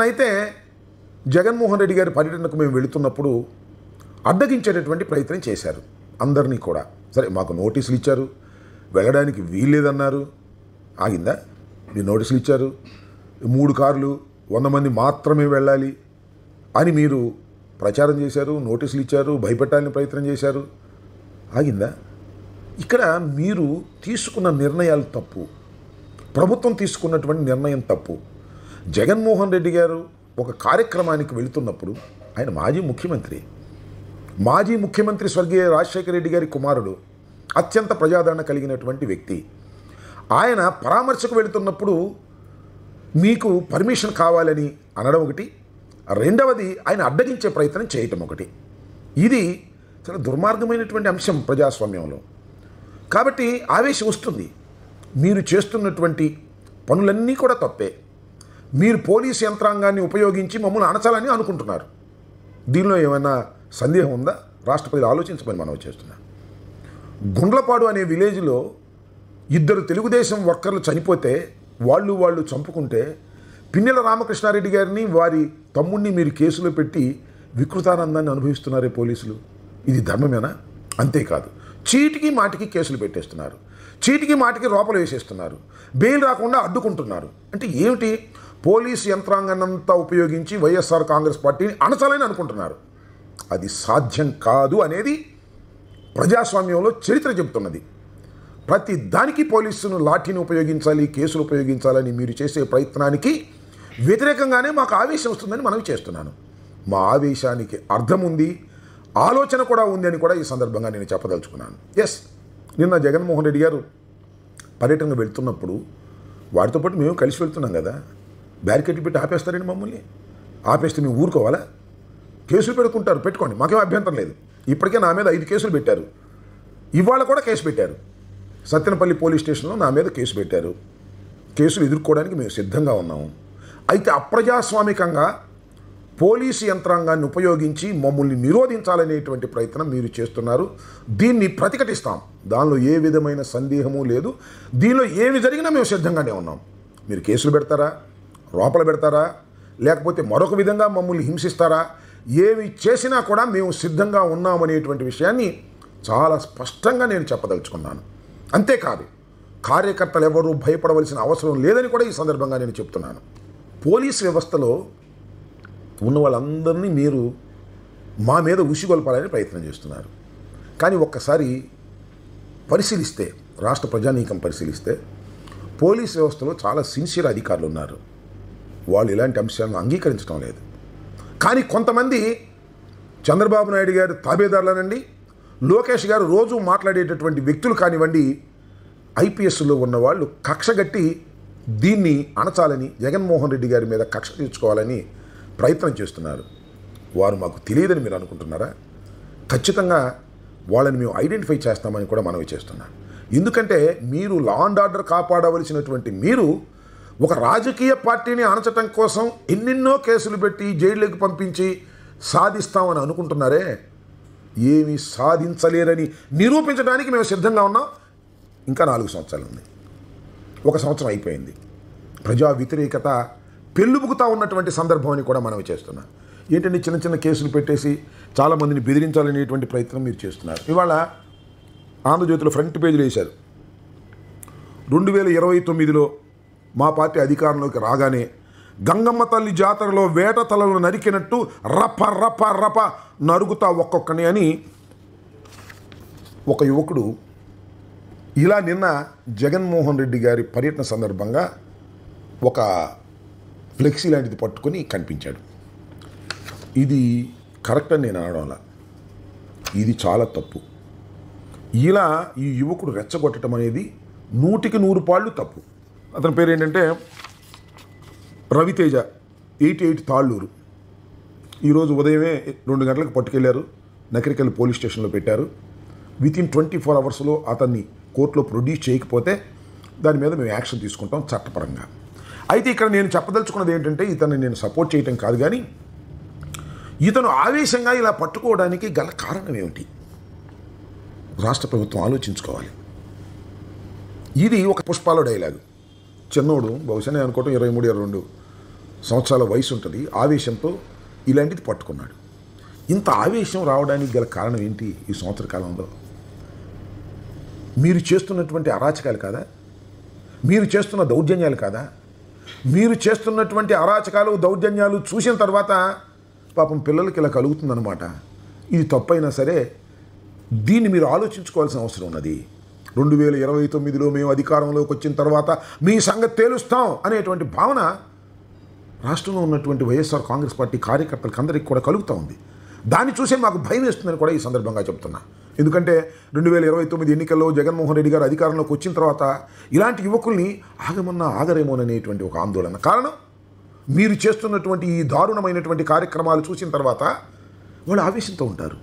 అయితే జగన్మోహన్ రెడ్డి గారి పర్యటనకు మేము వెళుతున్నప్పుడు అడ్డగించేటటువంటి ప్రయత్నం చేశారు అందరినీ కూడా. సరే, మాకు నోటీసులు ఇచ్చారు, వెళ్ళడానికి వీల్లేదన్నారు. ఆగిందా? మీరు నోటీసులు ఇచ్చారు, 3 కార్లు 100 మంది మాత్రమే వెళ్ళాలి అని మీరు ప్రచారం చేశారు, నోటీసులు ఇచ్చారు, భయపెట్టాలని ప్రయత్నం చేశారు. ఆగిందా? ఇక్కడ మీరు తీసుకున్న నిర్ణయాలు తప్పు, ప్రభుత్వం తీసుకున్నటువంటి నిర్ణయం తప్పు. జగన్మోహన్ రెడ్డి గారు ఒక కార్యక్రమానికి వెళుతున్నప్పుడు, ఆయన మాజీ ముఖ్యమంత్రి స్వర్గీయ రాజశేఖర రెడ్డి గారి కుమారుడు, అత్యంత ప్రజాదరణ కలిగినటువంటి వ్యక్తి. ఆయన పరామర్శకు వెళుతున్నప్పుడు మీకు పర్మిషన్ కావాలని అనడం ఒకటి, రెండవది ఆయన అడ్డగించే ప్రయత్నం చేయటం ఒకటి. ఇది చాలా దుర్మార్గమైనటువంటి అంశం ప్రజాస్వామ్యంలో. కాబట్టి ఆవేశం వస్తుంది. మీరు చేస్తున్నటువంటి పనులన్నీ కూడా తప్పే. మీరు పోలీసు యంత్రాంగాన్ని ఉపయోగించి మమ్మల్ని అణచాలని అనుకుంటున్నారు. దీనిలో ఏమైనా సందేహం ఉందా? రాష్ట్రపతి ఆలోచించమని మనం చేస్తున్నాం. గుండ్లపాడు అనే విలేజ్లో 2 తెలుగుదేశం వర్కర్లు చనిపోతే వాళ్ళు చంపుకుంటే పిన్నెల రామకృష్ణారెడ్డి గారిని వారి తమ్ముడిని మీరు కేసులో పెట్టి వికృతానందాన్ని అనుభవిస్తున్నారే పోలీసులు. ఇది ధర్మమేనా? అంతేకాదు, చీటికి మాటికి కేసులు పెట్టేస్తున్నారు, చీటికి మాటికి లోపల వేసేస్తున్నారు, బెయిల్ రాకుండా అడ్డుకుంటున్నారు. అంటే ఏమిటి? పోలీసు యంత్రాంగాన్నంతా ఉపయోగించి వైఎస్ఆర్ కాంగ్రెస్ పార్టీని అణచాలని అనుకుంటున్నారు. అది సాధ్యం కాదు అనేది ప్రజాస్వామ్యంలో చరిత్ర చెబుతున్నది. ప్రతి దానికి పోలీసును లాఠీని ఉపయోగించాలి, కేసులు ఉపయోగించాలని మీరు చేసే ప్రయత్నానికి వ్యతిరేకంగానే మాకు ఆవేశం వస్తుందని మనవి చేస్తున్నాను. మా ఆవేశానికి అర్థం ఉంది, ఆలోచన కూడా ఉంది అని కూడా ఈ సందర్భంగా నేను చెప్పదలుచుకున్నాను. ఎస్, నిన్న జగన్మోహన్ రెడ్డి గారు పర్యటనకు వెళ్తున్నప్పుడు వారితో పాటు మేము కలిసి వెళ్తున్నాం కదా, బ్యారికేడ్లు పెట్టి ఆపేస్తారండి మమ్మల్ని. ఆపేస్తే మేము ఊరుకోవాలా? కేసులు పెట్టుకోండి, మాకేం అభ్యంతరం లేదు. ఇప్పటికే నా మీద 5 కేసులు పెట్టారు, ఇవాళ కూడా కేసు పెట్టారు. సత్తెనపల్లి పోలీస్ స్టేషన్లో నా మీద కేసు పెట్టారు. కేసులు ఎదుర్కోవడానికి మేము సిద్ధంగా ఉన్నాము. అయితే అప్రజాస్వామికంగా పోలీసు యంత్రాంగాన్ని ఉపయోగించి మమ్మల్ని నిరోధించాలనేటువంటి ప్రయత్నం మీరు చేస్తున్నారు. దీన్ని ప్రతిఘటిస్తాం. దానిలో ఏ విధమైన సందేహము లేదు. దీనిలో ఏమి జరిగినా మేము సిద్ధంగానే ఉన్నాం. మీరు కేసులు పెడతారా, లోపల పెడతారా, లేకపోతే మరొక విధంగా మమ్మల్ని హింసిస్తారా, ఏమి చేసినా కూడా మేము సిద్ధంగా ఉన్నామనేటువంటి విషయాన్ని చాలా స్పష్టంగా నేను చెప్పదలుచుకున్నాను. అంతేకాదు, కార్యకర్తలు ఎవరూ భయపడవలసిన అవసరం లేదని కూడా ఈ సందర్భంగా నేను చెప్తున్నాను. పోలీస్ వ్యవస్థలో ఉన్న వాళ్ళందరినీ మీరు మా మీద ఉసిగొల్పాలని ప్రయత్నం చేస్తున్నారు. కానీ ఒక్కసారి పరిశీలిస్తే, రాష్ట్ర ప్రజానీకం పరిశీలిస్తే, పోలీస్ వ్యవస్థలో చాలా సిన్సియర్ అధికారులు ఉన్నారు. వాళ్ళు ఇలాంటి అంశాలను అంగీకరించడం లేదు. కానీ కొంతమంది చంద్రబాబు నాయుడు గారు తాబేదారులనండి, లోకేష్ గారు రోజు మాట్లాడేటటువంటి వ్యక్తులు కానివ్వండి, ఐపీఎస్లో ఉన్నవాళ్ళు కక్షగట్టి దీన్ని అణచాలని, జగన్మోహన్ రెడ్డి గారి మీద కక్ష తీర్చుకోవాలని ప్రయత్నం చేస్తున్నారు. వారు మాకు తెలియదని మీరు అనుకుంటున్నారా? ఖచ్చితంగా వాళ్ళని మేము ఐడెంటిఫై చేస్తామని కూడా మనవి చేస్తున్నాం. ఎందుకంటే మీరు లా అండ్ ఆర్డర్ కాపాడవలసినటువంటి మీరు ఒక రాజకీయ పార్టీని అణచటం కోసం ఎన్నెన్నో కేసులు పెట్టి జైళ్ళకి పంపించి సాధిస్తామని అనుకుంటున్నారే, ఏమీ సాధించలేరని నిరూపించడానికి మేము సిద్ధంగా ఉన్నాం. ఇంకా 4 సంవత్సరాలు ఉంది, 1 సంవత్సరం అయిపోయింది. ప్రజా వ్యతిరేకత పెళ్ళుబుకుతా ఉన్నటువంటి సందర్భం అని కూడా మనవి చేస్తున్నాం. ఏంటంటే చిన్న కేసులు పెట్టేసి చాలామందిని బెదిరించాలనేటువంటి ప్రయత్నం మీరు చేస్తున్నారు. ఇవాళ ఆంధ్రజ్యోతిలో ఫ్రంట్ పేజీలు వేశారు. 2029లో మా పార్టీ అధికారంలోకి రాగానే గంగమ్మ తల్లి జాతరలో వేట తలలు నరికినట్టు రప రప రప నరుగుతా ఒక్కొక్కని అని ఒక యువకుడు ఇలా నిన్న జగన్మోహన్ రెడ్డి గారి పర్యటన సందర్భంగా ఒక ఫ్లెక్సీ లాంటిది పట్టుకొని కనిపించాడు. ఇది కరెక్ట్ అని నేను అనడంలా, ఇది చాలా తప్పు. ఇలా ఈ యువకుడు రెచ్చగొట్టడం అనేది 100కి 100 పాళ్ళు తప్పు. అతని పేరు ఏంటంటే రవితేజ, 88 తాళ్ళూరు. ఈరోజు ఉదయమే 2 గంటలకు పట్టుకెళ్లారు, నకరికల్లి పోలీస్ స్టేషన్లో పెట్టారు. వితిన్ 24 అవర్స్లో అతన్ని కోర్టులో ప్రొడ్యూస్ చేయకపోతే దాని మీద మేము యాక్షన్ తీసుకుంటాం చట్టపరంగా. అయితే ఇక్కడ నేను చెప్పదలుచుకున్నది ఏంటంటే, ఇతన్ని నేను సపోర్ట్ చేయటం కాదు, కానీ ఇతను ఆవేశంగా ఇలా పట్టుకోవడానికి గల కారణం ఏమిటి? రాష్ట్ర ప్రభుత్వం ఆలోచించుకోవాలి. ఇది ఒక పుష్పాల డైలాగు. చిన్నోడు బహుశా నేను అనుకోవటం 23, 22 సంవత్సరాల వయసు ఉంటుంది, ఆవేశంతో ఇలాంటిది పట్టుకున్నాడు. ఇంత ఆవేశం రావడానికి గల కారణం ఏంటి? ఈ సంవత్సర కాలంలో మీరు చేస్తున్నటువంటి అరాచకాలు కాదా? మీరు చేస్తున్న దౌర్జన్యాలు కాదా? మీరు చేస్తున్నటువంటి అరాచకాలు దౌర్జన్యాలు చూసిన తర్వాత పాపం పిల్లలకి ఇలా కలుగుతుందన్నమాట. ఇది తప్పైనా సరే దీన్ని మీరు ఆలోచించుకోవాల్సిన అవసరం ఉన్నది. 2029లో మేము అధికారంలోకి వచ్చిన తర్వాత మీ సంగతి తేలుస్తాం అనేటువంటి భావన రాష్ట్రంలో ఉన్నటువంటి వైఎస్ఆర్ కాంగ్రెస్ పార్టీ కార్యకర్తలకు అందరికీ కూడా కలుగుతూ ఉంది. దాన్ని చూసే మాకు భయం వేస్తుందని కూడా ఈ సందర్భంగా చెప్తున్నా. ఎందుకంటే 2029 ఎన్నికల్లో జగన్మోహన్ రెడ్డి గారు అధికారంలోకి వచ్చిన తర్వాత ఇలాంటి యువకుల్ని ఆగమన్నా ఆగరేమోననేటువంటి ఒక ఆందోళన. కారణం మీరు చేస్తున్నటువంటి ఈ దారుణమైనటువంటి కార్యక్రమాలు చూసిన తర్వాత వాళ్ళు ఆవేశంతో ఉంటారు.